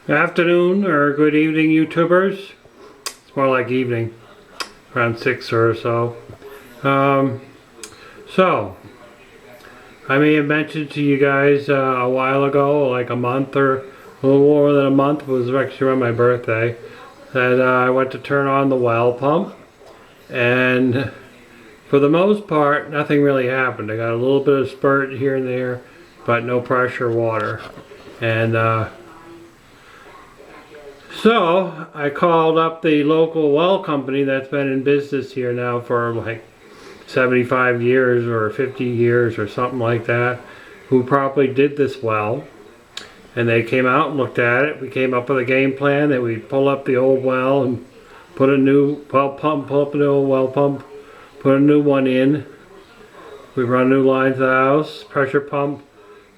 Afternoon or good evening, YouTubers. It's more like evening, around 6 or so. So, I may have mentioned to you guys a while ago, like a month or a little more than a month, it was actually around my birthday, that I went to turn on the well pump, and for the most part, nothing really happened. I got a little bit of spurt here and there, but no pressure water. And so I called up the local well company that's been in business here now for like 75 years or 50 years or something like that, who probably did this well. And they came out and looked at it. We came up with a game plan that we'd pull up the old well and put a new well pump, pull up the old well pump, put a new one in. We run new lines to the house. Pressure pump,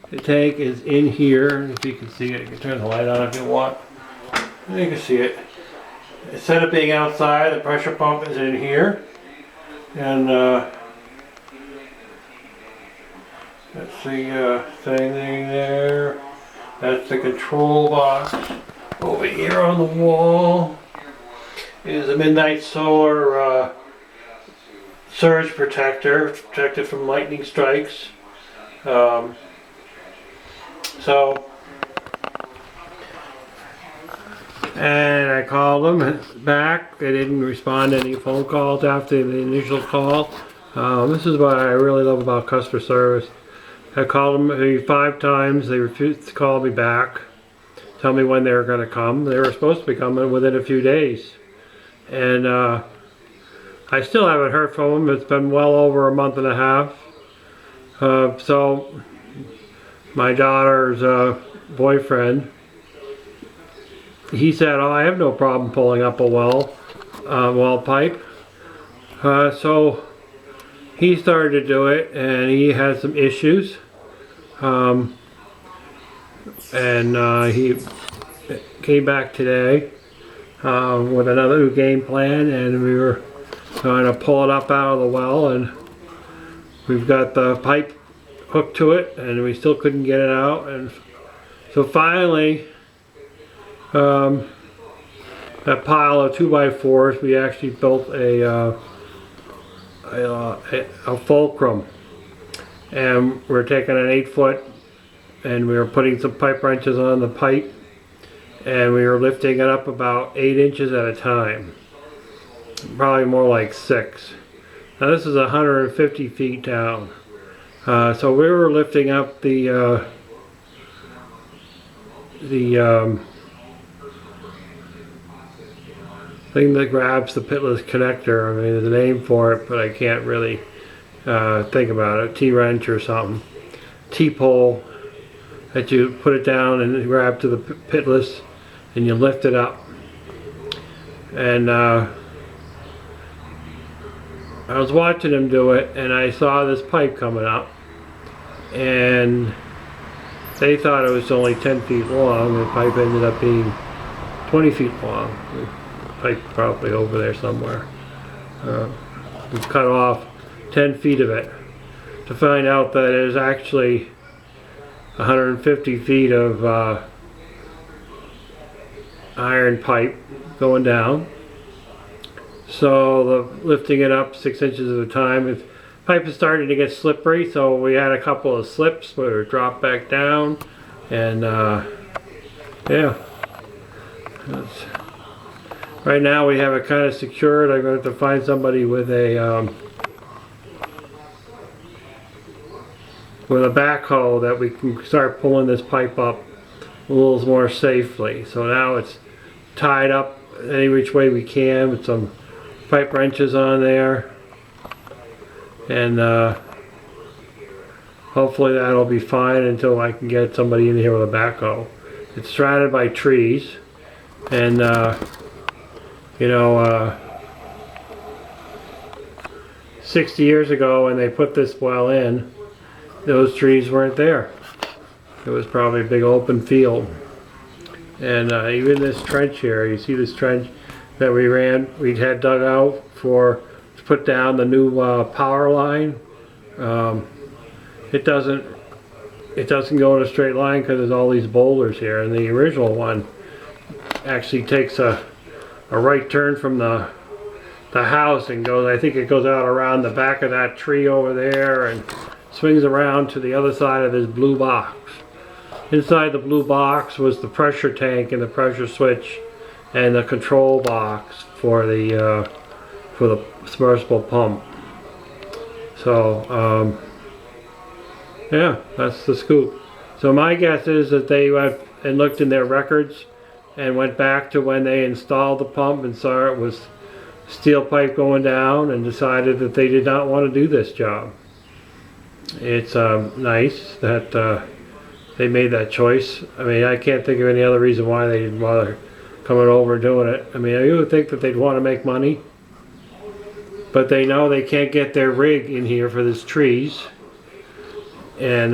the tank is in here. If you can see it, you can turn the light on if you want. You can see it. Instead of being outside, the pressure pump is in here. And that's the thing there. That's the control box. Over here on the wall is a Midnight Solar surge protector, protected from lightning strikes. And I called them back. They didn't respond to any phone calls after the initial call. This is what I really love about customer service. I called them maybe 5 times. They refused to call me back, tell me when they were going to come. They were supposed to be coming within a few days. And I still haven't heard from them. It's been well over a month and a half. So my daughter's boyfriend, he said, "Oh, I have no problem pulling up a well pipe." So he started to do it, and he had some issues. He came back today with another new game plan, and we were going to pull it up out of the well, and we've got the pipe hooked to it, and we still couldn't get it out. And so finally, that pile of 2x4s, we actually built a fulcrum, and we're taking an 8-foot, and we were putting some pipe wrenches on the pipe, and we were lifting it up about 8 inches at a time, probably more like 6. Now this is 150 feet down, so we were lifting up the thing that grabs the pitless connector. I mean, there's a name for it, but I can't really think about it. T-wrench or something. T-pole that you put it down and grab to the pitless, and you lift it up. And I was watching him do it, and I saw this pipe coming up, and they thought it was only 10 feet long. The pipe ended up being 20 feet long. Pipe probably over there somewhere. We cut off 10 feet of it to find out that it is actually 150 feet of iron pipe going down. So lifting it up 6 inches at a time, the pipe is starting to get slippery, so we had a couple of slips where it dropped back down, and yeah. Right now we have it kind of secured. I'm going to have to find somebody with a backhoe that we can start pulling this pipe up a little more safely. So now it's tied up any which way we can with some pipe wrenches on there, and hopefully that'll be fine until I can get somebody in here with a backhoe. It's surrounded by trees, and you know, 60 years ago when they put this well in, those trees weren't there. It was probably a big open field. And even this trench here, you see this trench that we had dug out to put down the new power line. It doesn't go in a straight line because there's all these boulders here. And the original one actually takes a right turn from the house and goes, I think it goes out around the back of that tree over there and swings around to the other side of this blue box. Inside the blue box was the pressure tank and the pressure switch and the control box for the submersible pump. So yeah, that's the scoop. So my guess is that they went and looked in their records and went back to when they installed the pump and saw it was steel pipe going down and decided that they did not want to do this job. It's nice that they made that choice. I mean, I can't think of any other reason why they didn't bother coming over and doing it. I mean, you would think that they'd want to make money, but they know they can't get their rig in here for this trees. And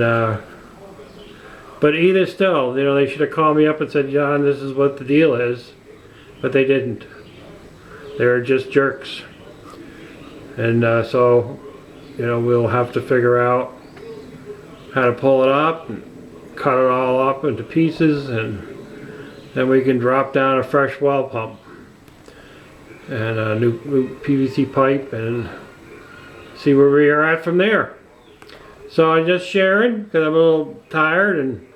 but either still, you know, they should have called me up and said, John, this is what the deal is, but they didn't. They're just jerks. And so, you know, we'll have to figure out how to pull it up and cut it all up into pieces, and then we can drop down a fresh well pump and a new PVC pipe and see where we are at from there. So I'm just sharing because I'm a little tired and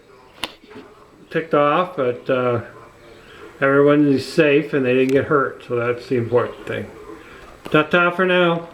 ticked off, but everyone is safe and they didn't get hurt, so that's the important thing. Ta-ta for now.